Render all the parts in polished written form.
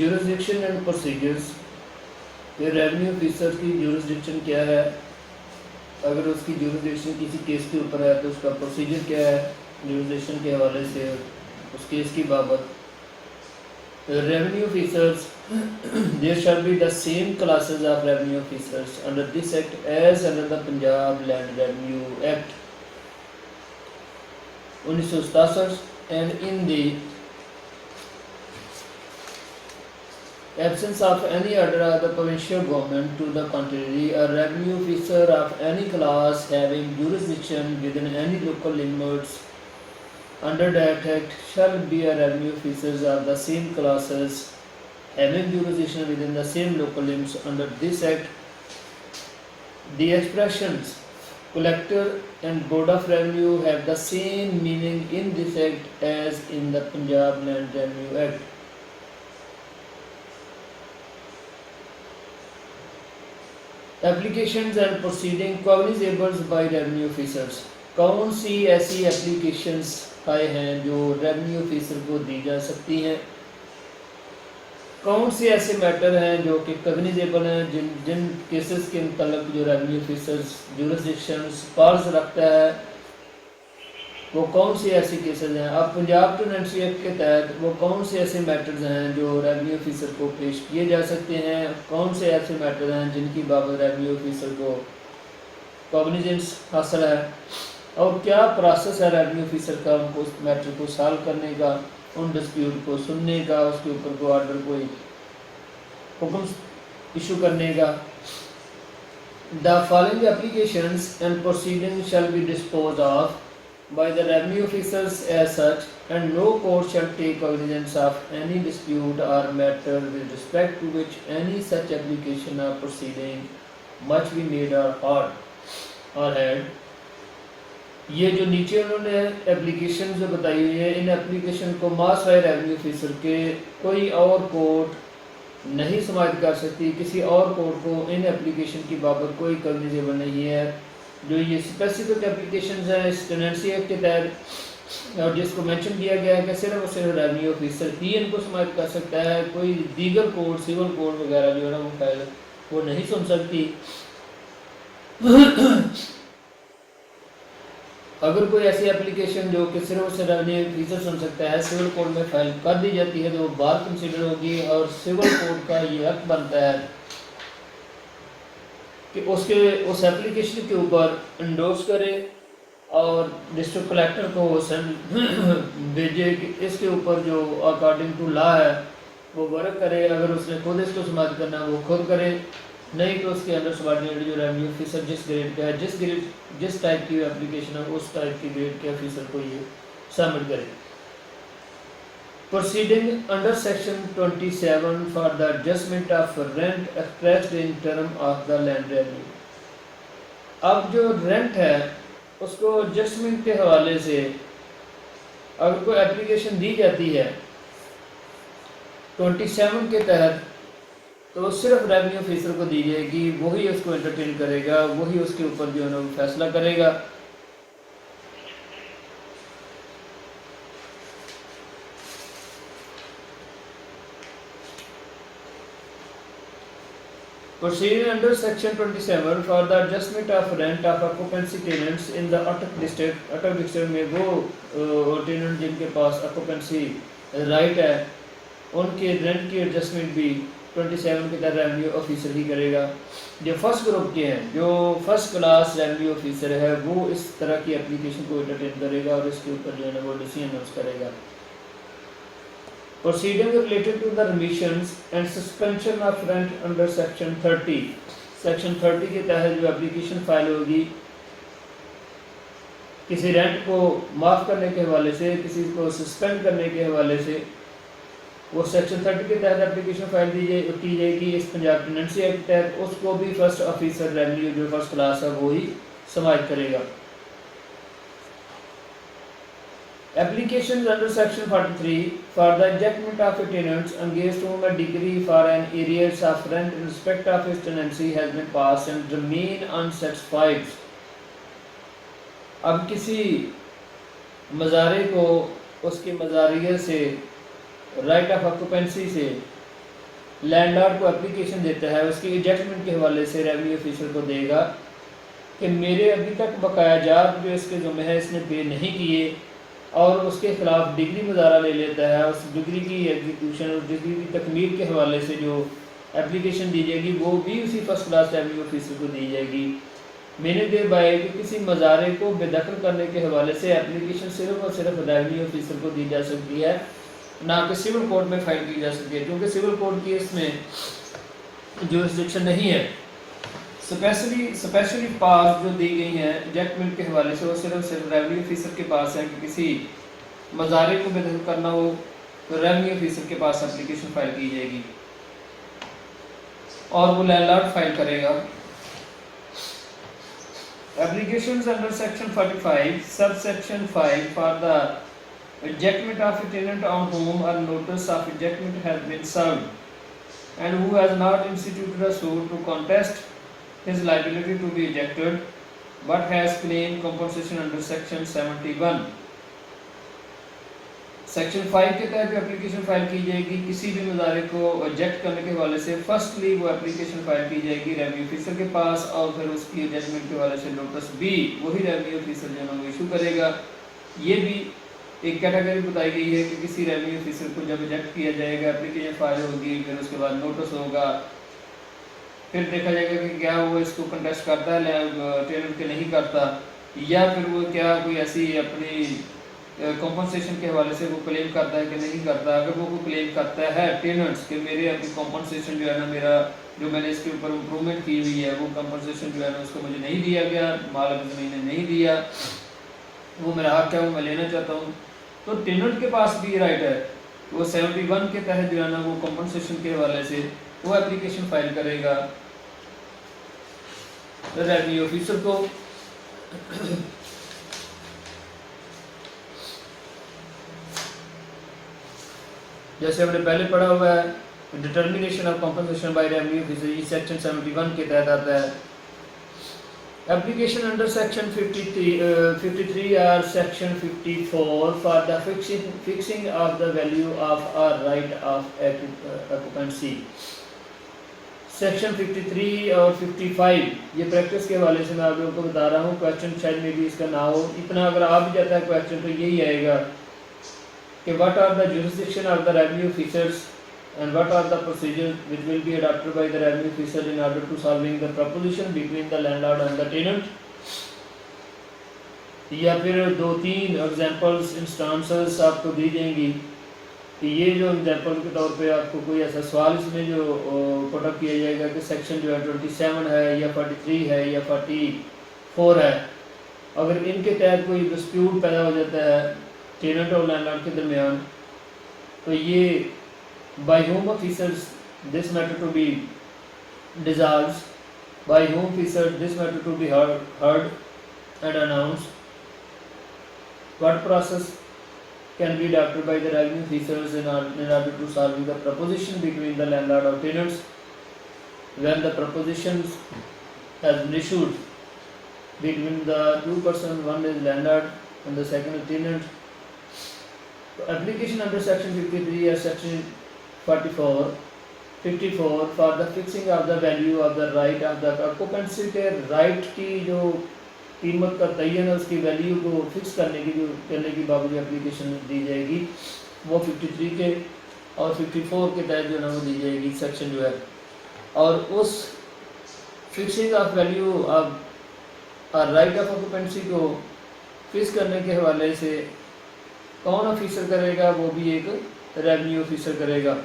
jurisdiction and procedures, कि revenue officer की jurisdiction क्या है, अगर उसकी jurisdiction किसी केस के ऊपर है तो उसका प्रोसीजर क्या है jurisdiction के हवाले से उस केस की बाबत। Revenue officers, there shall be the same classes of revenue officers under this act as under the Punjab Land Revenue Act 1967, and in the absence of any order of the provincial government to the contrary, a revenue officer of any class having jurisdiction within any local limits under that act shall be a revenue officers of the same classes having jurisdiction within the same local limits under this act. The expressions collector and board of revenue have the same meaning in this act as in the Punjab Land Revenue Act. Applications and proceeding cognizable by revenue officers. कौन सी ऐसी applications आए हैं जो revenue officer को दी जा सकती हैं, कौन से ऐसे मैटर हैं जो कि कग्निजेबल हैं, जिन केसेस के मतलब जो रेवेन्यू ऑफिसर जुरिसडिक्शन पावर्स रखता है, वो कौन सी ऐसी केसेस हैं। अब पंजाब टेनेंसी एक्ट के तहत वो कौन से ऐसे मैटर्स हैं जो रेवेन्यू ऑफिसर को पेश किए जा सकते हैं, कौन से ऐसे मैटर हैं जिनकी बाबत रेवेन्यू ऑफिसर को कॉग्निजेंस हासिल है, और क्या प्रोसेस है रेवेन्यू ऑफिसर का उनको उस मैटर को सॉल्व करने का, उन डिस्प्यूट को सुनने का, उसके ऊपर कोई ऑर्डर कोई हुक्म इशू करने का। The following applications and proceeding shall be dispose of by the revenue officers as such, and no court shall take cognizance of any dispute or matter with respect to which any such application or proceeding must be made or heard or held. ये जो नीचे उन्होंने application जो बताई हुई है, इन application को master revenue officer के कोई और कोर्ट नहीं समाप्त कर सकती, किसी और कोर्ट को इन एप्लीकेशन की बाबत कोई कग्निजेबल नहीं है। जो ये स्पेसिफिक एप्लीकेशन है इस टेनेंसी एक्ट के तहत और जिसको मेंशन किया गया है कि सिर्फ और सिर्फ रेवेन्यू ऑफिसर ही इनको समाप्त कर सकता है, कोई दीगर कोर्ट सिविल कोर्ट वगैरह जो है ना वो फाइल वो नहीं सुन सकती। अगर कोई ऐसी एप्लीकेशन जो कि सिर्फ और सिर्फ रेवेन्यू ऑफिसर सुन सकता है सिविल कोर्ट में फाइल कर दी जाती है तो वो बार कंसिडर होगी, और सिविल कोर्ट का ये हक बनता है कि उसके उस एप्लीकेशन के ऊपर इंडोर्स करे और डिस्ट्रिक्ट कलेक्टर को भेजे कि इसके ऊपर जो अकॉर्डिंग टू लॉ है वो वर्क करे। अगर उसने खुद इसको समाप्त करना है वो खुद करे, नहीं तो उसके अंडर सबऑर्डिनेट जो रेवेन्यू ऑफिसर जिस ग्रेड का है, जिस टाइप की एप्लीकेशन है उस टाइप की ग्रेड के ऑफिसर को ये सबमिट करे। Proceeding under section 27 for the adjustment of rent expressed in term of the land revenue. अब जो रेंट है उसको एडजस्टमेंट के हवाले से अगर कोई एप्लीकेशन दी जाती है 27 के तहत तो सिर्फ रेवेन्यू ऑफिसर को दी जाएगी, वही उसको एंटरटेन करेगा, वही उसके ऊपर जो है ना फैसला करेगा। Proceeding under section 27 for the adjustment of rent of occupancy tenants in the Attock district। अटक डिस्ट्रिक्ट में वो टेनेंट जिनके पास ऑक्यूपेंसी राइट है उनके रेंट की एडजस्टमेंट भी 27 के तहत रेवेन्यू ऑफिसर ही करेगा। जो फर्स्ट ग्रुप के हैं, जो फर्स्ट क्लास रेवेन्यू ऑफिसर है, वो इस तरह की एप्लीकेशन को एंटरटेन करेगा और इसके ऊपर जो है ना वो डिसीजन अनाउंस करेगा। Proceeding related to the remissions and suspension of rent under section 30। Section 30 के तहत जो एप्लीकेशन फाइल होगी किसी रेंट को माफ़ करने के हवाले से, किसी को सस्पेंड करने के हवाले से, वो सेक्शन 30 के तहत एप्लीकेशन फाइल की जाएगी इस पंजाब टेनेंसी एक्ट के तहत। उसको भी फर्स्ट ऑफिसर रेवेन्यू जो फर्स्ट क्लास है वो ही समाप्त करेगा। Applications under section 43 for the ejectment of a tenant against whom a decree for an arrears of rent in respect of his tenancy has been passed and remain unsatisfied। अब किसी मज़ारे को उसके मज़ारिया से right of occupancy से landlord को application देता है, उसकी एडजस्टमेंट के हवाले से रेवेन्यू ऑफिसर को देगा कि मेरे अभी तक बकायाजात जो इसके ज़ुम्मे है इसने पे नहीं किए, और उसके ख़िलाफ़ डिग्री मुजाहरा ले लेता है। उस डिग्री की एग्जीक्यूशन और डिग्री की तकमील के हवाले से जो एप्लीकेशन दी जाएगी वो भी उसी फर्स्ट क्लास रेवेन्यू ऑफिसर को दी जाएगी। मैंने दे बाय कि किसी मज़ारे को बेदखल करने के हवाले से एप्लीकेशन सिर्फ और सिर्फ रेवेन्यू ऑफिसर को दी जा सकती है, ना कि सिविल कोर्ट में फाइल की जा सकती है, क्योंकि सिविल कोर्ट की इसमें जुरिस्डिक्शन नहीं है। स्पेशली पास जो दी गई हैं एडजस्टमेंट के हवाले से वो सिर्फ रेवेन्यू ऑफिसर के पास है कि किसी मज़ारे को बेदखल करना हो तो रेवेन्यू ऑफिसर के पास एप्लीकेशन फाइल की जाएगी और वो लैंडलॉर्ड फाइल करेगा। Applications under section 45 subsection 5 for the ejectment of a tenant on whom a notice of ejectment has been served and who has not instituted a suit to contest his liability to be ejected but has claimed compensation under section 71। Section 5 के तहत application file की जाएगी किसी भी मज़ारे को exact करने के हवाले से। फर्स्टली वो एप्लीकेशन फाइल की जाएगी रेवेन्यू ऑफिसर के पास और फिर उसकी एडजस्टमेंट के हवाले से नोटिस भी वही रेवेन्यू ऑफिसर जो है वो इशू करेगा। ये भी एक कैटेगरी बताई गई है कि किसी रेवेन्यू ऑफिसर को जब एजेक्ट किया जाएगा एप्लीकेशन फाइल होगी, फिर उसके बाद नोटिस होगा, फिर देखा जाएगा कि क्या वो इसको कंटेस्ट करता है टेनेंट के नहीं करता, या फिर वो क्या कोई ऐसी अपनी कॉम्पनसेशन के हवाले से वो क्लेम करता है कि नहीं करता। अगर वो क्लेम करता है टेनेंट्स कि मेरे अभी कॉम्पनसेशन जो है ना, मेरा जो मैंने इसके ऊपर इम्प्रूवमेंट की हुई है वो कॉम्पनसेशन जो है ना उसको मुझे नहीं दिया गया, मालिक ज़मीन ने नहीं दिया, वो मेरा हक है, वो मैं लेना चाहता हूँ, तो टेनेंट के पास भी राइट है। वो 71 के तहत जो है ना वो कॉम्पनसेशन के हवाले से वो एप्लीकेशन फाइल करेगा रेवेन्यू ऑफिसर को। जैसे हमने पहले पढ़ा हुआ है determination of compensation by revenue officer, ये सेक्शन 71 के तहत आता है। एप्लीकेशन अंडर सेक्शन 53 और section 54 for the fixing of the value of a right of occupancy. Section 53 और 55 ये प्रैक्टिस के हवाले से मैं आप लोगों को बता रहा हूँ, क्वेश्चन शायद में भी इसका ना हो, इतना अगर आ भी जाता है क्वेश्चन तो यही आएगा कि what are the jurisdiction of the revenue officers and what are the procedures which will be adopted by the revenue officer in order to solving the proposition between the landlord and the tenant। या फिर 2-3 examples instances आपको दी जाएंगी कि ये जो example के तौर पे आपको कोई ऐसा सवाल इसमें जो पुटअप किया जाएगा कि सेक्शन जो है 27 है या 43 है या 44 है, अगर इनके तहत कोई डिस्प्यूट पैदा हो जाता है टेनेंट और लैंडलॉर्ड के दरमियान, तो ये by home officers this matter to be dissolved, by home officer this matter to be heard and announced, what process can be adopted by the revenue officers in order to solve the proposition between the landlord or tenants when the propositions has been issued between the two persons, one is landlord and the second is tenant। Application under section 53 or section 54 for the fixing of the value of the right of the occupancy के right की जो कीमत का तयन है उसकी value को fix करने की बाबत एप्लीकेशन दी जाएगी, वो 53 के और 54 के तहत जो है वो दी जाएगी सेक्शन जो है। और उस fixing of value of right of occupancy को फिक्स करने के हवाले से कौन ऑफिसर करेगा, वो भी एक रेवेन्यू ऑफिसर करेगा।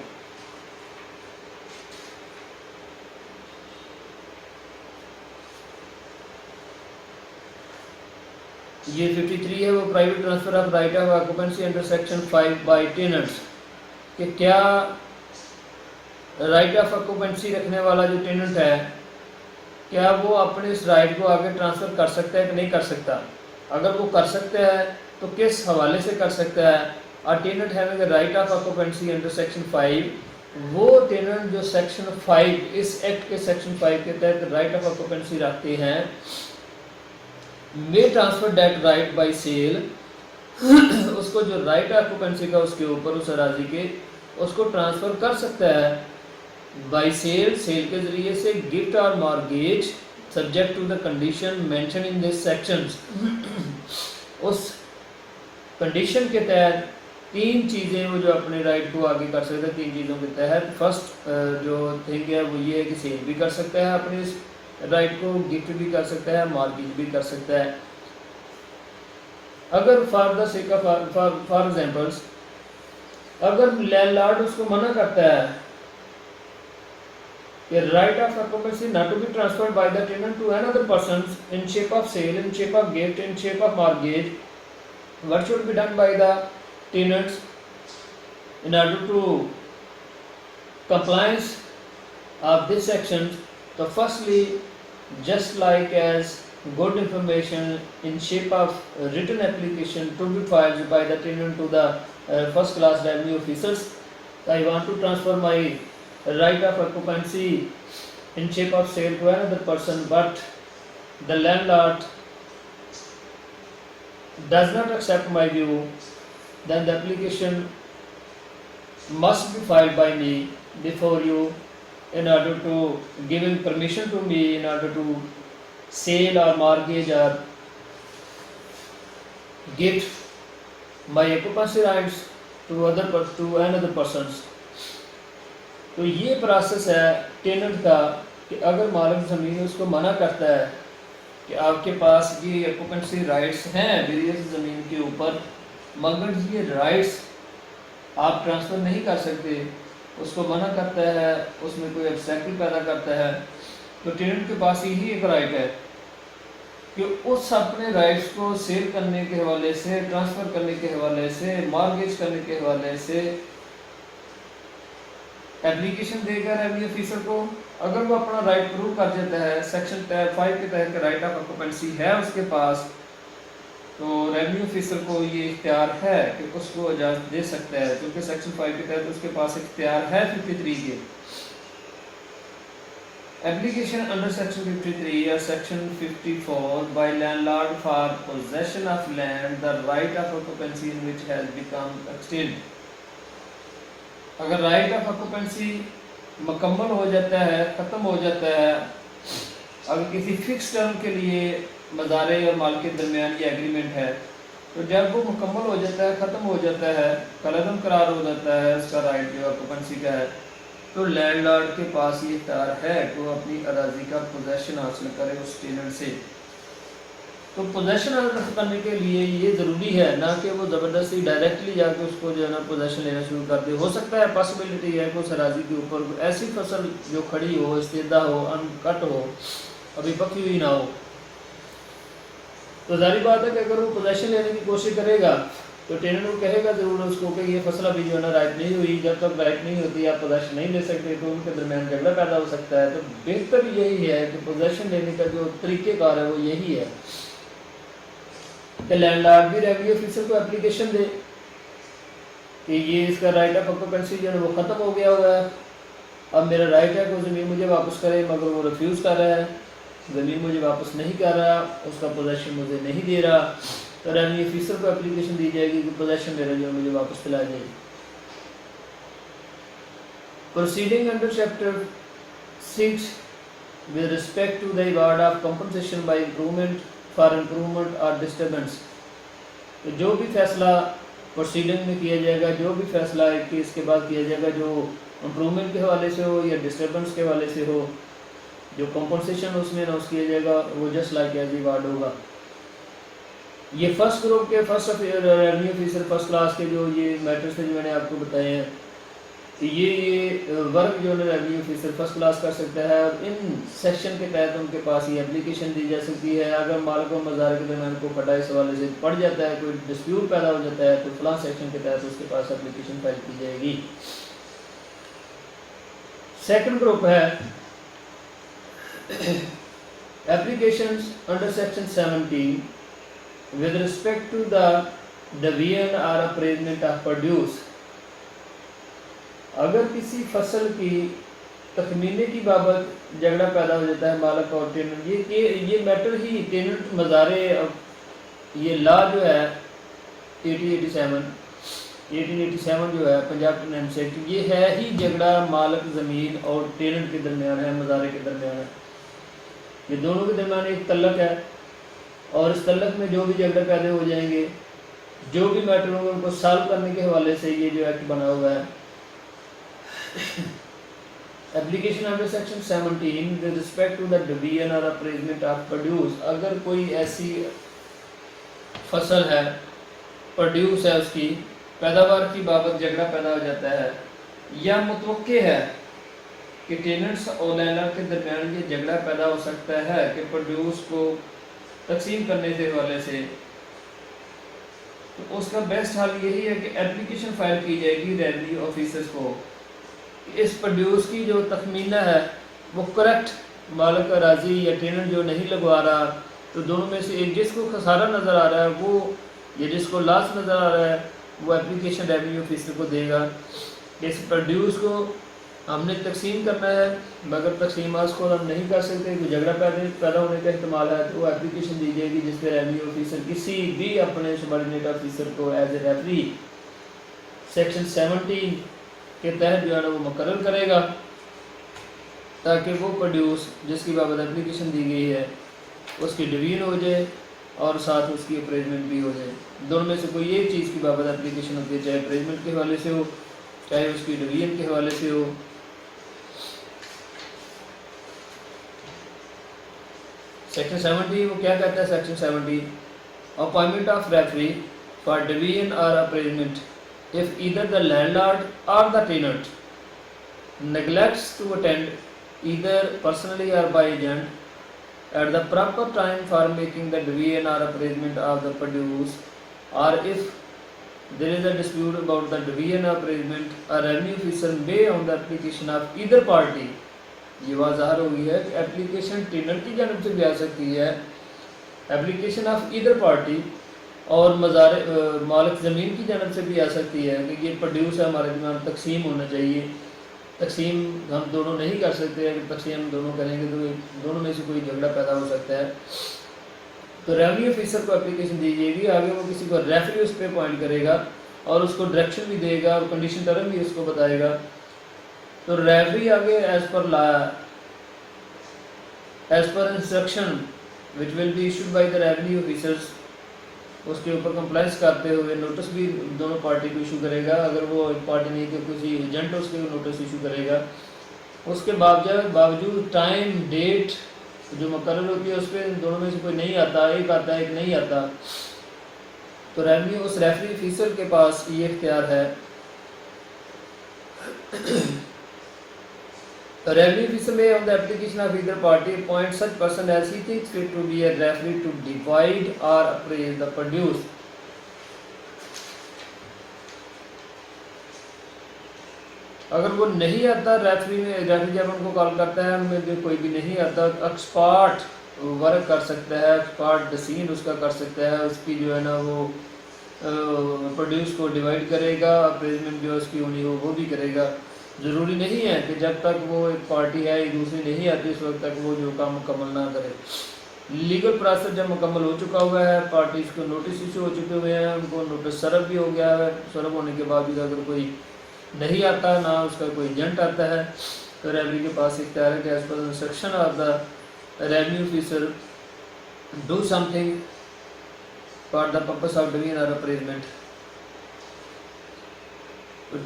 ये 53 है वो private transfer of right of occupancy under section 5 by tenants, कि क्या राइट ऑफ ऑक्यूपेंसी रखने वाला जो टेनेंट है क्या वो अपने इस राइट को आगे ट्रांसफ़र कर सकता है कि नहीं कर सकता। अगर वो कर सकता है तो किस हवाले से कर सकता है। और tenant having right of occupancy under section 5, वो टेनेंट जो सेक्शन 5 इस एक्ट के सेक्शन 5 के तहत राइट ऑफ ऑक्यूपेंसी रखते हैं may transfer that right by sale, उसको जो राइट ऑक्यूपेंसी का उसके ऊपर उस अराजी के उसको ट्रांसफ़र कर सकता है बाई सेल, सेल के ज़रिए से, गिफ्ट और mortgage subject to the condition mention in this sections, उस कंडीशन के तहत तीन चीज़ें वो जो अपने राइट को आगे कर सकता है। तीन चीज़ों के तहत फर्स्ट जो थिंग है वो ये है कि सेल भी कर सकता है अपने इस राइट को, गिफ्ट भी कर सकता है, मॉर्गेज भी कर सकता है। अगर for the sake of for examples अगर लैंडलॉर्ड उसको मना करता है कि right of occupancy not to be transferred by the tenant to another person in shape of sale, in shape of gift, in shape of mortgage, what should be done by the tenants in order to compliance of this section? So firstly, just like as good information in shape of written application to be filed by the tenant to the first class revenue officers, I want to transfer my right of occupancy in shape of sale to another person, but the landlord does not accept my view, then the application must be filed by me before you in order to giving permission to me in order to sell or mortgage or give my occupancy rights to another persons. तो ये process है tenant का कि अगर मालिक ज़मीन उसको मना करता है कि आपके पास ये ऑक्यूपेंसी राइट्स हैं वेरियस ज़मीन के ऊपर, मगर ये राइट्स आप ट्रांसफ़र नहीं कर सकते, उसको मना करता है, उसमें कोई ऑब्स्टेकल पैदा करता है, तो टेनेंट के पास यही एक राइट है कि उस अपने राइट्स को सेल करने के हवाले से, ट्रांसफ़र करने के हवाले से, मॉर्गेज करने के हवाले से एप्लीकेशन देगा रेवेन्यू ऑफिसर को। अगर वो अपना राइट प्रूव कर देता है, सेक्शन 5 के तहत राइट ऑफ ऑक्यूपेंसी है उसके पास, तो रेवेन्यू ऑफिसर को ये इख्तियार है कि उसको इजाज़त दे सकता है, क्योंकि सेक्शन 5 के तहत उसके पास इख्तियार है 53 के। एप्लीकेशन अंडर सेक्शन 53 या section 54 by landlord for possession of land the right of occupancy in which has become extend. अगर राइट ऑफ ऑक्यूपेंसी मुकम्मल हो जाता है, ख़त्म हो जाता है, अगर किसी फिक्स टर्म के लिए मज़ारे और माल के दरमियान ये एग्रीमेंट है, तो जब वो मुकम्मल हो जाता है, ख़त्म हो जाता है, कलअदम करार हो जाता है उसका राइट जो ऑक्यूपेंसी का है, तो लैंडलॉर्ड के पास ये इख्तियार है कि वो अपनी अराज़ी का पोजेशन हासिल करे उस टेनेंट से। तो पोजेशन हासिल करने के लिए ये ज़रूरी है ना कि वो ज़बरदस्ती डायरेक्टली जाके उसको जो है ना पोजेशन लेना शुरू कर दे। हो सकता है पॉसिबिलिटी है कि उस अराज़ी के ऊपर ऐसी फसल जो खड़ी हो, इस्तेदा हो, अनकट हो, अभी पकी हुई ना हो, तो जाहिर बात है कि अगर वो पोजेशन लेने की कोशिश करेगा तो टेनेंट को कहेगा ज़रूर उसको कि ये फसल अभी जो है ना राइट नहीं हुई, जब तक राइट नहीं होती आप पोजेशन नहीं ले सकते, तो उनके दरमियान झगड़ा पैदा हो सकता है। तो बेहतर यही है कि पोजेशन लेने का जो तरीक़ेकार है वो यही है कि लैंडलॉर्ड भी रेवेन्यू ऑफिसर को एप्लीकेशन दे कि ये इसका राइट ऑफ ऑक्यूपेंसी जो है वो ख़त्म हो गया हुआ है, अब मेरा राइट है कि ज़मीन मुझे वापस करे, मगर वो रिफ्यूज़ कर रहा है, ज़मीन मुझे वापस नहीं कर रहा, उसका पोजेशन मुझे नहीं दे रहा, तो रेवेन्यू ऑफिसर को एप्लीकेशन दी जाएगी कि पोजेशन मेरा जो मुझे वापस दिला जाएगी। Proceeding under chapter 6 with respect to the award of compensation by improvement for improvement or disturbance, तो जो भी फैसला प्रोसीडिंग में किया जाएगा, जो भी फैसला एक केस के बाद किया जाएगा, जो इम्प्रूवमेंट के हवाले से हो या डिस्टर्बेंस के हवाले से हो, जो कंपनसेशन उसमें अनाउंस किया जाएगा वो जस्ट लाइक एज अवार्ड होगा। ये फर्स्ट ग्रुप के first revenue officer first class के जो ये मैटर्स थे जो मैंने आपको बताए हैं, ये वर्क जो है रेवेन्यू ऑफिसर फर्स्ट क्लास कर सकता है, और इन सेक्शन के तहत उनके पास ये एप्लीकेशन दी जा सकती है। अगर मालिक और मज़ार के दरमियान को पटा इस हवाले से पड़ जाता है, कोई डिस्प्यूट पैदा हो जाता है, तो फलां सेक्शन के तहत उसके पास एप्लीकेशन फाइल की जाएगी। सेकंड ग्रुप है applications under section 17 with respect to the division और अप्रेजमेंट ऑफ प्रोड्यूस। अगर किसी फसल की तखमीने की बाबत झगड़ा पैदा हो जाता है मालिक और टेनेंट, ये मैटर ही टेनेंट मज़ारे, ये लॉ जो है 8087 1887 जो है पंजाब टेनेंट्स एक्ट, ये है ही झगड़ा मालिक ज़मीन और टेनेंट के दरमियान है, मज़ारे के दरमियान है। ये दोनों के दरमियान एक तल्लक है और इस तल्लक में जो भी झगड़े पैदा हो जाएंगे, जो भी मैटर होंगे, उनको सॉल्व करने के हवाले से ये जो एक्ट बना हुआ है। Application under section 17 with respect to the division और अप्रेजमेंट ऑफ प्रोड्यूस। अगर कोई ऐसी फसल है, प्रोड्यूस है, उसकी पैदावार की बाबत झगड़ा पैदा हो जाता है या मुतवक्के है कि टेनेंट्स और लैंडलॉर्ड के दरमियान ये झगड़ा पैदा हो सकता है कि प्रोड्यूस को तकसीम करने के हवाले से, तो उसका बेस्ट हल यही है कि एप्लीकेशन फाइल की जाएगी रेवेन्यू ऑफिसर्स को। इस प्रोड्यूस की जो तखमीना है वो करेक्ट मालिक राजी या टेनेंट जो नहीं लगवा रहा, तो दोनों में से एक जिसको खसारा नज़र आ रहा है वो, या जिसको लॉस नज़र आ रहा है वो एप्लीकेशन रेवेन्यू ऑफिसर को देगा। इस प्रोड्यूस को हमने तकसीम करना है, मगर तकसीमात को हम नहीं कर सकते, कोई झगड़ा पैदा होने का एहतमाल है, तो वो एप्लीकेशन दी जाएगी जिस पर रेवेन्यू ऑफिसर किसी भी अपने सबॉर्डिनेट ऑफिसर को एज ए रेफरी सेक्शन 17 के तहत जो है ना वो मुकर्रर करेगा, ताकि वो प्रोड्यूस जिसकी बाबत एप्लीकेशन दी गई है उसकी डिवीजन हो जाए और साथ उसकी अप्रेजमेंट भी हो जाए। दोनों में से कोई एक चीज़ की बाबत एप्लीकेशन होती है, चाहे अप्रेजमेंट के हवाले से हो, चाहे उसकी डिवीजन के हवाले से हो। सेक्शन 70 वो क्या कहता है? Section 70 appointment of referee for division और अप्रेजमेंट if either the landlord or the tenant neglects to attend either personally or by agent at the proper time for making the division or appraisement of the produce, or if there is a dispute about the division or appraisement, a revenue officer may on the application of either party, ये बात ज़ाहिर हो गई है कि application tenant की जानब से भी आ सकती है, एप्लीकेशन ऑफ ईदर पार्टी, और मज़ारे मालिक ज़मीन की जानब से भी आ सकती है कि ये प्रोड्यूस है हमारे दरमियान, तकसीम होना चाहिए। तकसीम हम दोनों नहीं कर सकते, अगर तकसीम हम दोनों करेंगे तो दोनों में से कोई झगड़ा पैदा हो सकता है। तो रेवेन्यू ऑफिसर को एप्लीकेशन दी जाएगी, आगे वो किसी को रेफरी उस पर अपॉइंट करेगा और उसको डायरेक्शन भी देगा और कंडीशन टर्म भी उसको बताएगा। तो रेफरी आगे as per instruction which will be issued by the revenue officers, उसके ऊपर कंप्लाइंस करते हुए नोटिस भी दोनों पार्टी को इशू करेगा। अगर वो एक पार्टी नहीं तो किसी एजेंट उसके नोटिस इशू करेगा। उसके बावजूद टाइम डेट जो मुकर्रर होती है उस पर दोनों में से कोई नहीं आता, एक आता है एक नहीं आता, तो रेवेन्यू उस रेफरी ऑफिसर के पास ये इख्तियार है। Revenue officer may on the application of either party appoint such person as he thinks fit to be a referee to divide or appraise the produce. अगर वो नहीं आता रेफरी जब उनको कॉल करता है, उनमें से कोई भी नहीं आता, एक्सपर्ट वर्क कर सकता है, एक्सपर्ट डिसीजन उसका कर सकता है, उसकी जो है ना वो प्रोड्यूस को डिवाइड करेगा, अप्रेजमेंट जो उसकी होनी हो वो भी करेगा। ज़रूरी नहीं है कि जब तक वो एक पार्टी है एक दूसरी नहीं आती उस वक्त तक वो जो काम मुकम्मल ना करे। लीगल प्रोसेस जब मुकम्मल हो चुका हुआ है, पार्टीज़ को नोटिस इशू हो चुके हुए हैं, उनको नोटिस सर्व भी हो गया है, सर्व होने के बावजूद अगर कोई नहीं आता, ना उसका कोई एजेंट आता है, तो रेफरी के पास इख्तियार है कि as per instruction of the revenue officer do something for the purpose of division और अप्रेजमेंट।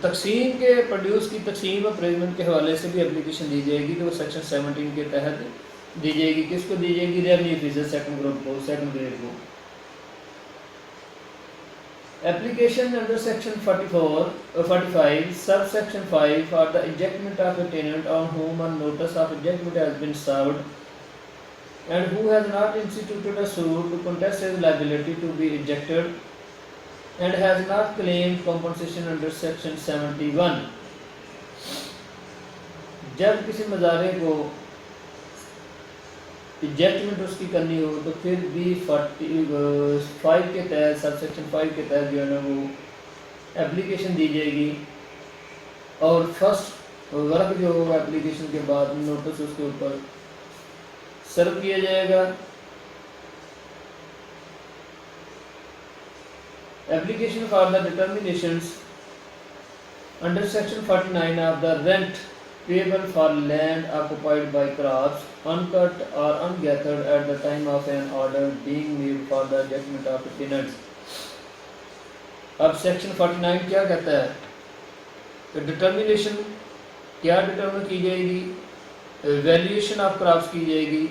तकसीम के प्रोड्यूस की तकसीम अप्रेजमेंट के हवाले से भी एप्लीकेशन दी जाएगी, तो वो सेक्शन 17 के तहत दी जाएगी। किसको दी जाएगी? रेवेन्यू ऑफिसर सेकंड ग्रुप को, सेकंड ग्रेड को। Application under section 45 sub section 5 for the ejectment of a tenant on whom a notice of ejectment has been served and who has not instituted a suit to contest his liability to be ejected and has not claimed compensation under section 71। जब किसी मज़ारे को ejectment उसकी करनी हो तो फिर भी 45 के तहत, सब सेक्शन 5 के तहत जो है ना वो एप्लीकेशन दी जाएगी, और फर्स्ट वर्क जो होगा एप्लीकेशन के बाद नोटिस उसके ऊपर सर्व किया जाएगा। Application for the determinations under section 49 of the rent payable for land occupied by crops uncut or ungathered at the time of an order being made for the judgment of the tenants. अब section 49 क्या कहता है कि determination क्या determine की जाएगी, valuation of crops की जाएगी,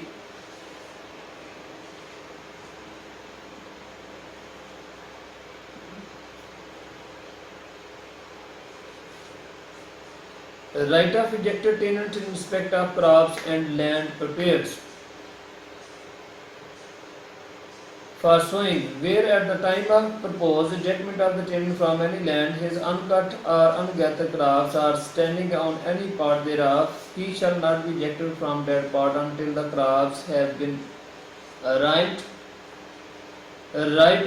right of ejected tenant in respect of crops and land prepared for sowing, where at the time of proposed ejectment of the tenant from any land, his uncut or ungathered crops are standing on any part thereof, he shall not be ejected from that part until the crops have been ripe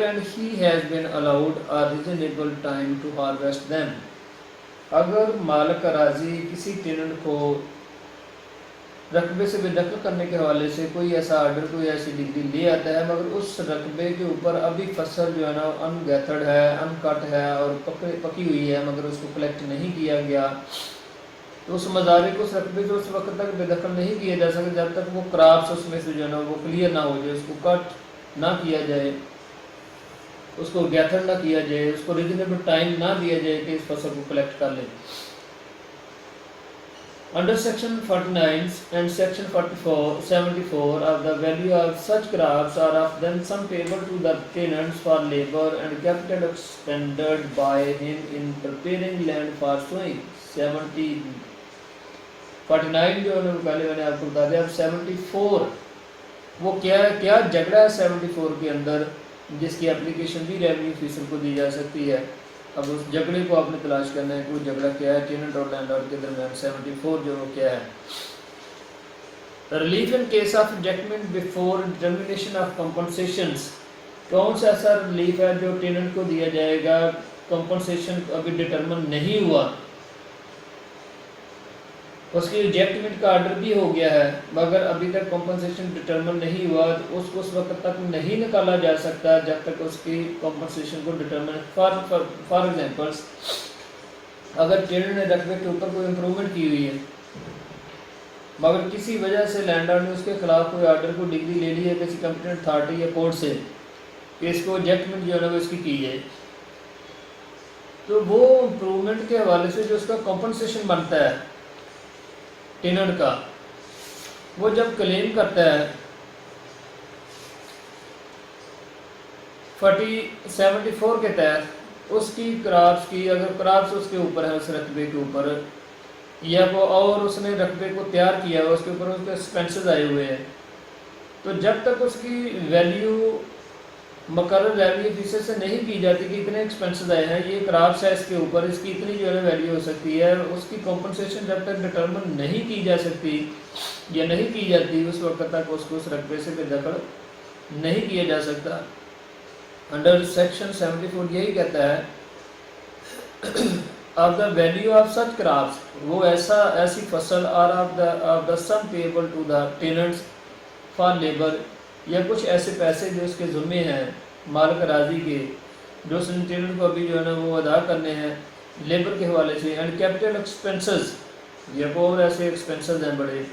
and he has been allowed a reasonable time to harvest them. अगर मालिक राजी किसी tenant को रकबे से बेदखल करने के हवाले से कोई ऐसा आर्डर, कोई ऐसी डिग्री ले आता है, मगर उस रकबे के ऊपर अभी फसल जो है ना अनगैथर्ड है, अनकट है और पकी हुई है, मगर उसको कलेक्ट नहीं किया गया, तो उस मज़ारे को, उस रकबे को उस वक्त तक बेदखल नहीं किया जा सकता जब तक वो क्रॉप्स उसमें से जो है ना वो क्लियर ना हो जाए, उसको कट ना किया जाए, उसको गैथर ना किया जाए, उसको रीजनेबल टाइम ना दिया जाए कि इस फसल को कलेक्ट कर ले. Under section 49 and section 74 of the value of such crops are of them some payable to the tenants for labor and capital expended by him in preparing land for sowing. 49 जो है पहले मैंने आपको बता दिया. अब 74 वो क्या झगड़ा है 74 के अंदर जिसकी एप्लीकेशन भी रेवेन्यू ऑफिसर को दी जा सकती है. अब उस झगड़े को आपने तलाश करना है कि वो झगड़ा क्या है टेनेंट और लैंडलॉर्ड के दरमियान. 74 जो वो क्या है, relief in case of rejectment before determination of compensations. कौन सा ऐसा रिलीफ है जो टेनेंट को दिया जाएगा, कंपनसेशन अभी डिटर्मिन नहीं हुआ, उसकी रिजेक्टमेंट का ऑर्डर भी हो गया है मगर अभी तक कंपनसेशन डिटर्मिन नहीं हुआ, तो उसको उस वक्त तक नहीं निकाला जा सकता जब तक उसकी कंपनसेशन को डिटर्मिन. फॉर एग्जांपल्स, अगर टेनेंट ने रकबे के ऊपर कोई इम्प्रूवमेंट की हुई है मगर किसी वजह से लैंडलॉर्ड ने उसके खिलाफ कोई ऑर्डर को डिग्री ले ली है किसी कंपिटेंट अथॉरिटी या कोर्ट से कि इसको रिजेक्टमेंट जो है ना वो इसकी की जाए, तो वो इम्प्रूवमेंट के हवाले से जो उसका कंपनसेशन बनता है टेनेंट का, वो जब क्लेम करता है 74 के तहत उसकी क्रॉप्स की, अगर क्रॉप्स उसके ऊपर है उस रकबे के ऊपर, या वो और उसने रकबे को तैयार किया है उसके ऊपर उसके एक्सपेंसेस आए हुए हैं, तो जब तक उसकी वैल्यू मुकर्रर रेवेन्यू ऑफिसर से नहीं की जाती कि इतने एक्सपेंसेस आए हैं, ये क्रॉप्स है इसके ऊपर, इसकी इतनी जो है वैल्यू हो सकती है, उसकी कॉम्पनसेशन जब तक डिटर्मिन नहीं की जा सकती या नहीं की जाती उस वक्त तक उसको उस रकबे से बेदखल नहीं किया जा सकता. अंडर सेक्शन 74 यही कहता है of the value of such crops, वो ऐसी फसल और of the sum payable to the tenants for labour, या कुछ ऐसे पैसे जो उसके ज़ुम्मे हैं मालिक राजी के, जो उस टेनेंट को अभी जो है ना वो अदा करने हैं लेबर के हवाले से. एंड कैपिटल एक्सपेंसेस, या वो और ऐसे एक्सपेंसेस हैं बड़े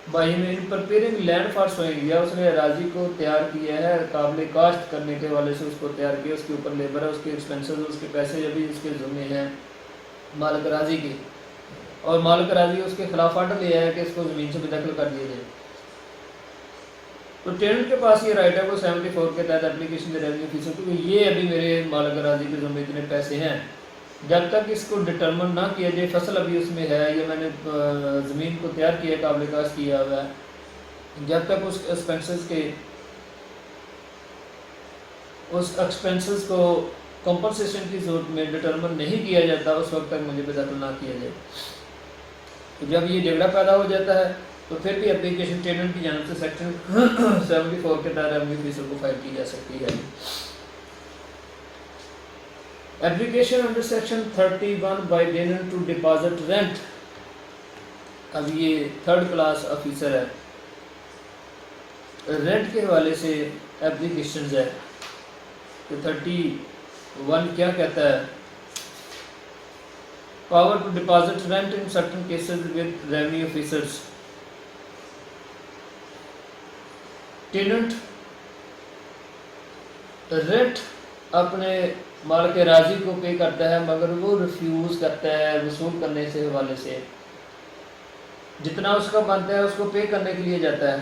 बाई में in preparing land for sowing, या उसने राजी को तैयार किया है काबिल काश्त करने के हवाले से उसको तैयार किया, उसके ऊपर लेबर है, उसके एक्सपेंसेस, उसके पैसे अभी उसके ज़ुम्मे हैं मालिक राजी के, और मालिक राजी उसके खिलाफ ऑर्डर लिया है कि इसको ज़मीन से बेदखल कर दिया जाए, तो टेनेंट के पास ये राइट है वो 74 के तहत एप्लीकेशन दे रेवेन्यू ऑफिसर को, ये अभी मेरे मालिक राजी के ज़ुम्मे इतने पैसे हैं, जब तक इसको डिटर्मिन ना किया जाए, फसल अभी उसमें है या मैंने ज़मीन को तैयार किया काबिल काश्त किया हुआ है, जब तक उस एक्सपेंसेस को कंपनसेशन की सूरत में डिटर्मिन नहीं किया जाता उस वक्त तक मुझे बेदखल ना किया जाए. तो जब ये झगड़ा पैदा हो जाता है तो फिर भी एप्लीकेशन टेनेंट की जानिब से सेक्शन 74 के तहत रेवेन्यू ऑफिसर को फाइल की जा सकती है. Application under section 31 by tenant to deposit rent. अब ये थर्ड क्लास ऑफिसर है, रेंट के हवाले से एप्लीकेशन है. तो 31 क्या कहता है power to deposit rent in certain cases with revenue officers. Tenant rent अपने मालिक राजी को पे करता है, मगर वो रिफ्यूज़ करता है वसूल करने से हवाले से। जितना उसका बनता है उसको पे करने के लिए जाता है,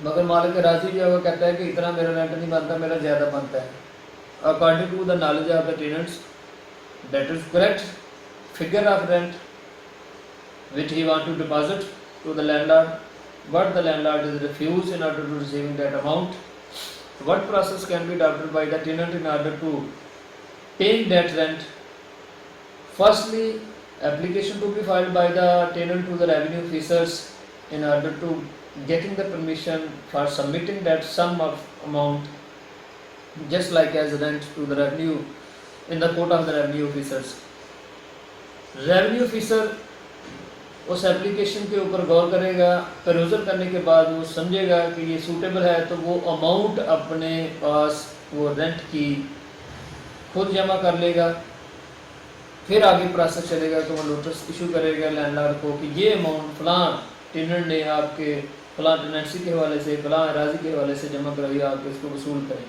मगर मालिक राजी जो है वो कहता है कि इतना मेरा रेंट नहीं बनता, मेरा ज़्यादा बनता है। According to the knowledge of the tenants, that is correct figure of rent which he want to deposit to the landlord, but the landlord is refuse in order to receiving that amount. What process can be adopted by the tenant in order to paying that rent? Firstly, application to be filed by the tenant to the revenue officers in order to getting the permission for submitting that sum of amount, just like as rent to the revenue in the court of the revenue officers. Revenue officer उस application के ऊपर गौर करेगा, परयूजल करने के बाद वो समझेगा कि ये सूटेबल है, तो वो अमाउंट अपने पास वो रेंट की खुद जमा कर लेगा। फिर आगे प्रोसेस चलेगा तो वो नोटिस इशू करेगा लैंडलॉर्ड को कि ये अमाउंट फलां टेनेंट ने आपके फलां टेनेंसी के हवाले से, फलां अराजी के हवाले से जमा कराई, आप इसको वसूल करें।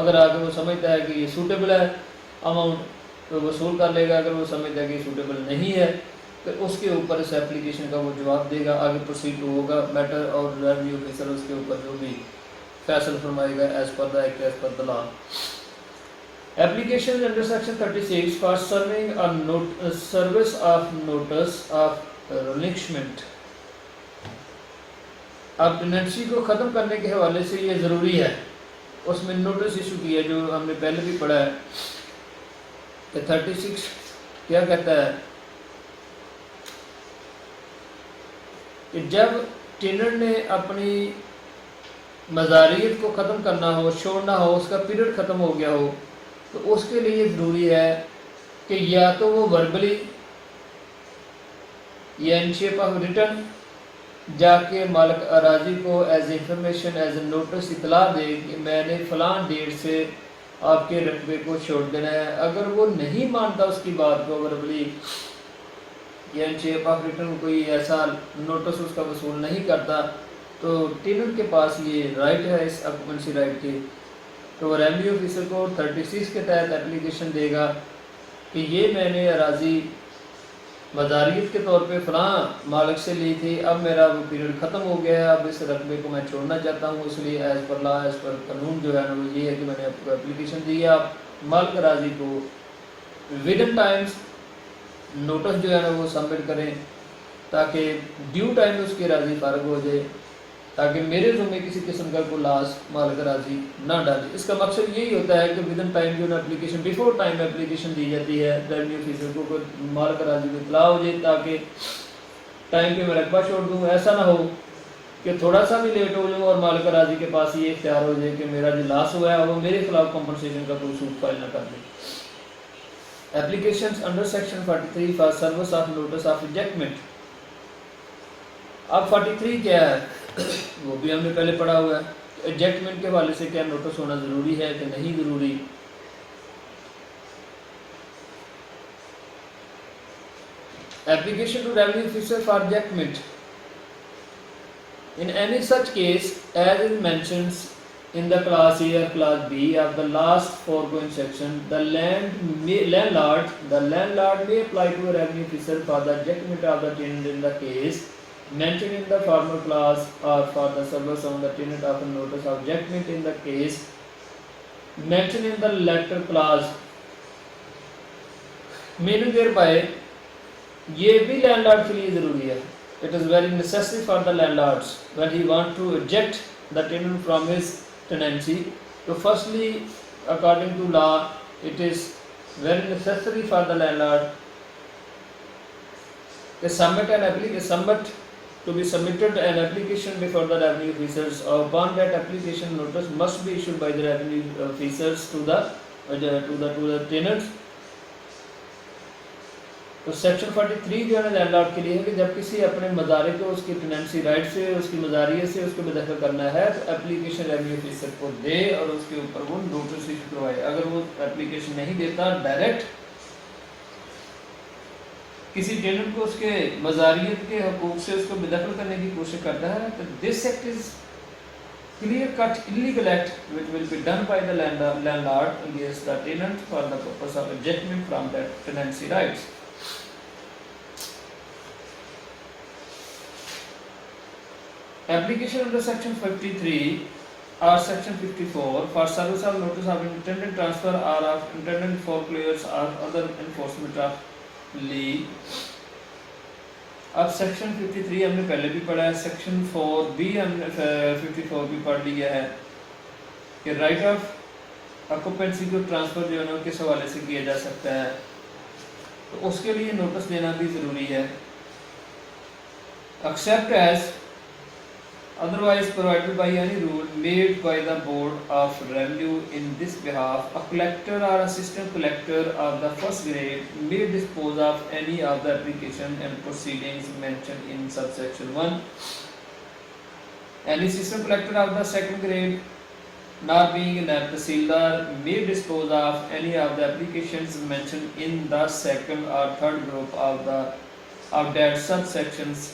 अगर आगे वो समझता है कि ये सूटेबल है अमाउंट तो वसूल कर लेगा, अगर वो समझता है कि सूटेबल नहीं है तो उसके ऊपर इस एप्लीकेशन का वो जवाब देगा, आगे प्रोसीड होगा मैटर, और रेवेन्यू ऑफिसर उसके ऊपर जो भी फैसला फरमाएगा as per the act, as per the law. Application under section 36 for serving a service of notice of relinquishment. अब टेनेंसी को ख़त्म करने के हवाले से ये ज़रूरी है, उसमें नोटिस इशू किया जो हमने पहले भी पढ़ा है कि 36 क्या कहता है कि जब टेनेंट ने अपनी मज़ारियत को ख़त्म करना हो, छोड़ना हो, उसका पीरियड ख़त्म हो गया हो, तो उसके लिए ज़रूरी है कि या तो वो वर्बली या इन शेप ऑफ रिटर्न जाके मालिक अराजी को as information, as a notice इतला दे कि मैंने फ़लाँ डेट से आपके रकबे को छोड़ देना है। अगर वो नहीं मानता उसकी बात को वर्बली या इन शेप ऑफ रिटर्न कोई ऐसा नोटिस उसका वसूल नहीं करता, तो टेनेंट के पास ये राइट है इस ऑक्यूपेंसी राइट की, तो रेवेन्यू ऑफिसर को 36 के तहत एप्लीकेशन देगा कि ये मैंने अराजी मज़ारियत के तौर पे फ़लाँ मालिक से ली थी, अब मेरा वो पीरियड ख़त्म हो गया है, अब इस रकबे को मैं छोड़ना चाहता हूँ, इसलिए as per law, as per कानून जो है ना वो ये है कि मैंने आपको एप्लीकेशन दी है। आप मालिक अराजी को विद इन टाइम्स नोटिस जो है ना वो सबमिट करें ताकि ड्यू टाइम में उसकी राजी फारग हो जाए, ताकि मेरे ज़ुम्मे किसी किस्म का कोई लाश मालिक राजी ना डाले। इसका मकसद यही होता है कि विद इन टाइम जो ना एप्लीकेशन बिफोर टाइम एप्लीकेशन दी जाती है रेवेन्यू ऑफिसर को कोई मालिक राजी को इतला हो जाए ताकि टाइम पे मैं रकबा छोड़ दूँ। ऐसा ना हो कि थोड़ा सा भी लेट हो जाऊँ और मालिक राजी के पास ये इख्तियार हो जाए कि मेरा जो लॉस हुआ है वो मेरे खिलाफ कंपनसेशन का कोई सूट फाइल ना कर दे। Application under section 43 for service of notice of rejectment. अब 43 क्या है वो भी हमने पहले पढ़ा हुआ है। रिजेक्टमेंट के हवाले से क्या नोटिस होना ज़रूरी है कि नहीं ज़रूरी। Application to revenue officer for rejectment in any such case as is mentioned in the clause A or clause B of the last foregoing section, the landlord may apply to a revenue officer for the ejectment of the tenant in the case mentioned in the former clause or for the service on the tenant of a notice of ejectment in the case mentioned in the latter clause, meaning thereby ये भी landlord के लिए ज़रूरी है। It is very necessary for the landlords when he want to eject the tenant from his tenancy. So firstly, according to law, it is very necessary for the landlord to submit an application, to be submitted an application before the revenue officers. Upon that application, notice must be issued by the revenue officers to the tenants. तो section 43 जो है ना landlord के लिए है कि जब किसी अपने मज़ारे को उसकी टेनेंसी राइट से, उसकी मज़ारियत से उसको बेदखल करना है तो एप्लीकेशन रेवेन्यू ऑफिसर को दे और उसके ऊपर वो नोटिस इशू करवाए। अगर वो एप्लीकेशन नहीं देता डायरेक्ट किसी टेनेंट को उसके मजारियत के हकूक से उसको बेदखल करने की कोशिश करता है, तो this act is clear cut illegal act which will be done by the landlord against the tenant for the purpose of ejectment from that tenancy rights. Application under section 53 or section 54 for service of notice of intended transfer or of intended foreclosure or other enforcement of lien. अब section 53 हमने पहले भी पढ़ा है, section 4 भी हमने 54 भी पढ़ लिया है कि राइट ऑफ ऑक्यूपेंसी को ट्रांसफर जो है ना किस हवाले से किया जा सकता है, तो उसके लिए नोटिस देना भी ज़रूरी है। Except as otherwise provided by any rule made by the Board of Revenue in this behalf, a collector or assistant collector of the first grade may dispose of any of the application and proceedings mentioned in subsection 1. Any assistant collector of the second grade, not being a naib tahsildar, may dispose of any of the applications mentioned in the second or third group of that subsections.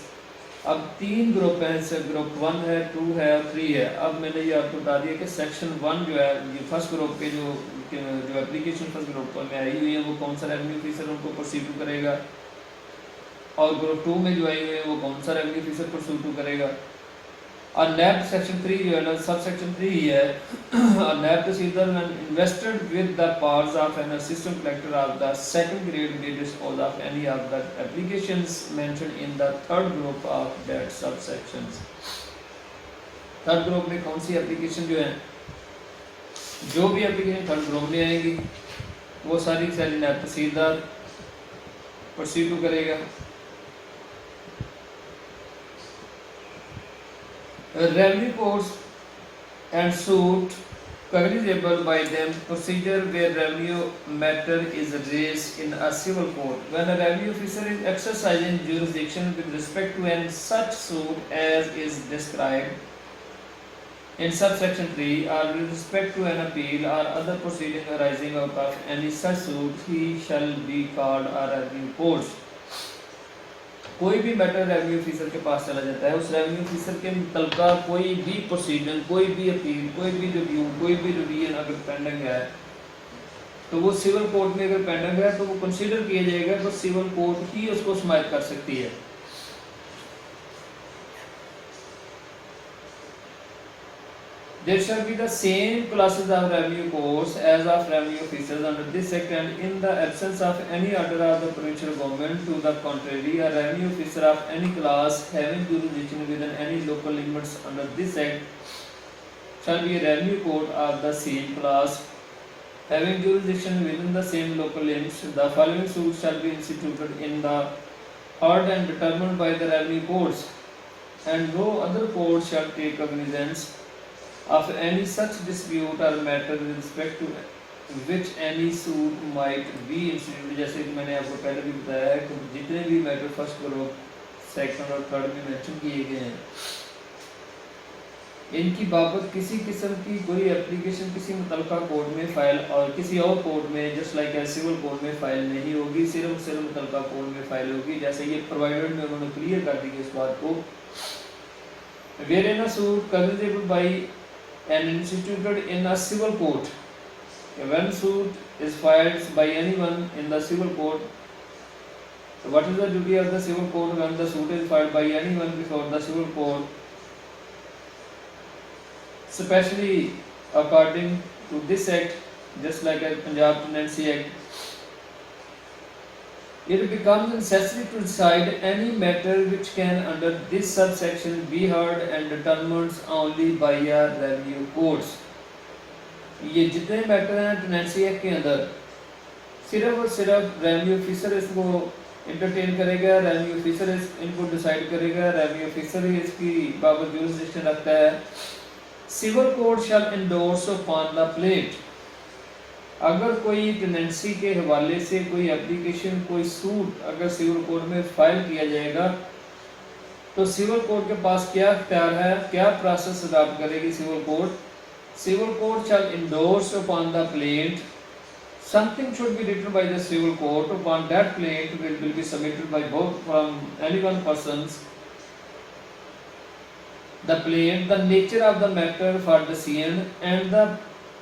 अब 3 group हैं, इससे group 1 है, 2 है और 3 है। अब मैंने ये आपको बता दिया कि सेक्शन 1 जो है, ये फर्स्ट ग्रुप के जो एप्लीकेशन फर्स्ट ग्रुप में आई हुई है वो कौन सा रेवेन्यू ऑफिसर उनको प्रोसीड करेगा, और ग्रुप 2 में जो आई हुई है वो कौन सा रेवेन्यू ऑफिसर प्रोसीड करेगा। और नैब सेक्शन 3 जो है ना, सब सेक्शन 3 ही है, और नैब तहसीलदार when invested with the powers of an assistant collector of the second grade may dispose of any of the applications mentioned in the third group of that subsections. Third group में कौन सी application जो है, जो भी application third group में आएगी वो सारी नैब तहसीलदार प्रोसीड करेगा। Revenue courts and suit cognizable by them procedure where revenue matter is raised in a civil court. When a revenue officer is exercising jurisdiction with respect to any such suit as is described in subsection 3 or with respect to an appeal or other proceeding arising out of any such suit, he shall be called a revenue court. कोई भी matter revenue officer के पास चला जाता है, उस revenue officer के मुतलका कोई भी प्रोसीजर, कोई भी अपील, कोई भी रिव्यू, कोई भी रिवीजन अगर पेंडिंग है, तो वो सिविल कोर्ट में अगर पेंडिंग है तो वो कंसीडर किया जाएगा, तो सिविल कोर्ट ही उसको समाअत कर सकती है। There shall be the same classes of revenue courts as of revenue officers under this act, and in the absence of any order of the provincial government to the contrary, a revenue officer of any class having jurisdiction within any local limits under this act shall be a revenue court of the same class having jurisdiction within the same local limits. The following suits shall be instituted in the heard and determined by the revenue courts, and no other court shall take cognizance of any such dispute or matter with respect to which any suit might be instituted. जैसे कि मैंने आपको पहले भी बताया है कि जितने भी मैटर फर्स्ट ग्रुप, सेकंड और थर्ड में मेंशन किए गए हैं, इनकी बाबत किसी किस्म की कोई एप्लीकेशन किसी मुतलका कोर्ट में फाइल और किसी और कोर्ट में जस्ट लाइक सिविल कोर्ट में फाइल नहीं होगी, सिर्फ मुतलका कोर्ट में फाइल होगी। जैसे ये प्रोवाइडेड में उन्होंने क्लियर कर दी इस बात को, wherein a suit cognizable by and instituted in a civil court. When suit is filed by anyone in the civil court, so what is the duty of the civil court when the suit is filed by anyone before the civil court? Especially according to this act, just like a Punjab Tenancy Act, it becomes necessary to decide any matter which can under this subsection be heard and determined only by a revenue courts. ये जितने matter हैं tenancy act के अंदर सिर्फ और सिर्फ revenue officer इसको entertain करेगा, रेवेन्यू ऑफिसर इनको डिसाइड करेगा, रेवेन्यू ऑफिसर ही इसकी बाबत जुरिसडिक्शन रखता है। Civil court shall endorse upon the plaint. अगर कोई टेनेंसी के हवाले से कोई एप्लीकेशन, कोई सूट अगर सिविल कोर्ट में फाइल किया जाएगा, तो सिविल कोर्ट के पास क्या इख्तियार है, क्या प्रोसेस अडॉप्ट करेगी civil court? Civil court shall endorse upon the plaint, Something should be written by the civil court. Upon that plaint will be submitted by both from any one persons. The plaint, the nature of the matter for the scene, and the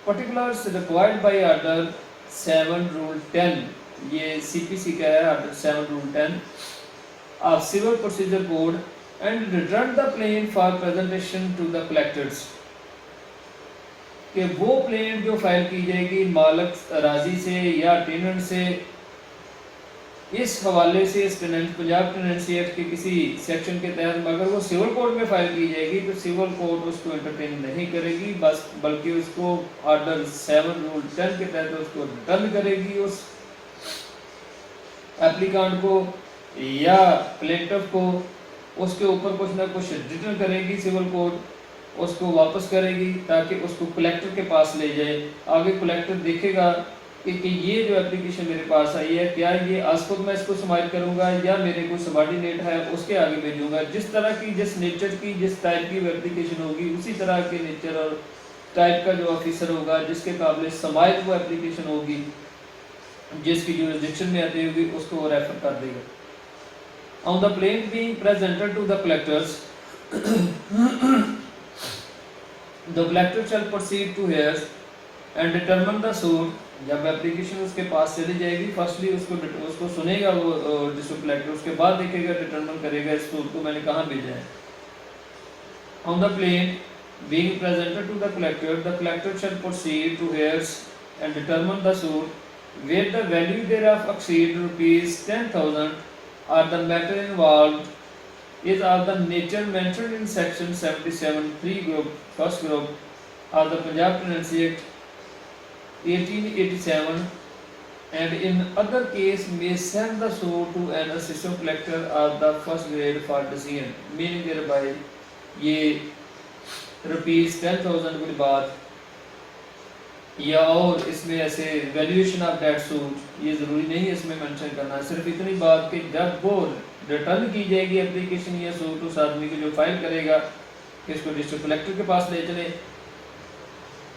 particulars required by Order 7 Rule 10. ये CPC का है Order 7 Rule 10 of Civil Procedure Code, and return the plaint for presentation to the collectors. कि वो plane जो file की जाएगी मालिक राजी से या टेनेंट से, इस हवाले से इस टेनेंट पंजाब टेनेंसी एक्ट के किसी सेक्शन के तहत अगर वो सिविल कोर्ट में फाइल की जाएगी तो सिविल कोर्ट उसको एंटरटेन नहीं करेगी, बस बल्कि उसको ऑर्डर 7 रूल 10 के तहत उसको रिटर्न करेगी उस एप्लीकेंट को या प्लेंटिफ को, उसके ऊपर कुछ ना कुछ रिटर्न करेगी सिविल कोर्ट, उसको वापस करेगी ताकि उसको कलेक्टर के पास ले जाए। आगे कलेक्टर देखेगा कि ये जो एप्लीकेशन मेरे पास आई है क्या ये आज खुद मैं इसको समाइट करूंगा या मेरे को सबॉर्डिनेट है उसके आगे भेजूंगा। जिस तरह की जिस नेचर की जिस टाइप की एप्लीकेशन होगी उसी तरह के नेचर और टाइप का जो ऑफिसर होगा जिसके काबिल समाइट वो एप्लीकेशन होगी, जिसकी जुरिसडिक्शन में आती होगी, उसको वो रेफर कर देगा। On the plaint being presented to the collectors, the collector shall proceed to hears and determine the suit. जब एप्लीकेशन उसके पास चली जाएगी फर्स्टली उसको सुनेगा वो डिस्ट्रिक्ट कलेक्टर, उसके बाद देखेगा डिटरमिन करेगा इस सूट को मैंने कहाँ भेजा है। On the plaint being presented to the collector shall proceed to hears and determine the suit where the value thereof exceed rupees 10,000 or the matter involved is of the nature mentioned in section 77 group first group of the Punjab Tenancy Act 1887, and in other case may send the suit to an assistant collector of the first grade for decision, meaning thereby ये rupees 10,000 के बाद या और इसमें ऐसे valuation of date suit ये ज़रूरी नहीं है इसमें मेंशन करना, सिर्फ इतनी बात कि जब वो रिटर्न की जाएगी एप्लीकेशन या सूट उस आदमी की जो फाइल करेगा इसको डिस्ट्रिक्ट कलेक्टर के पास ले चले,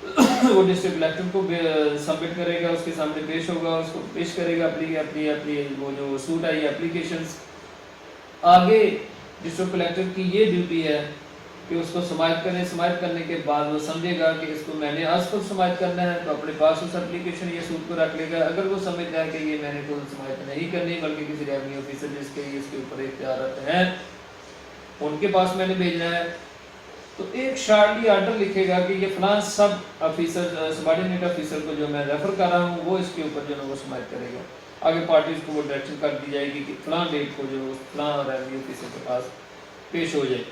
वो डिस्ट्रिक्ट कलेक्टर को सबमिट करेगा, उसके सामने पेश होगा, उसको पेश करेगा अपनी अपनी वो जो सूट आई एप्लीकेशंस। आगे डिस्ट्रिक्ट कलेक्टर की ये ड्यूटी है कि उसको समाप्त करें, समाप्त करने के बाद वो समझेगा कि इसको मैंने आज खुद समाप्त करना है तो अपने पास उस एप्लीकेशन या सूट को रख लेगा। अगर वो समझता है कि ये मैंने खुद समाप्त नहीं करनी बल्कि किसी रेवेन्यू ऑफिसर जिसके इसके ऊपर इख्तियार हैं उनके पास मैंने भेजना है, तो एक शार्टली आर्डर लिखेगा कि ये फलां सब ऑफिसर सबॉर्डिनेट ऑफिसर को जो मैं रेफर कर रहा हूँ वो इसके ऊपर जो है वो समाप्त करेगा। आगे पार्टीज को वो डायरेक्शन कर दी जाएगी कि फलां डेट को जो फलां रेवेन्यू ऑफिसर के पास पेश हो जाए।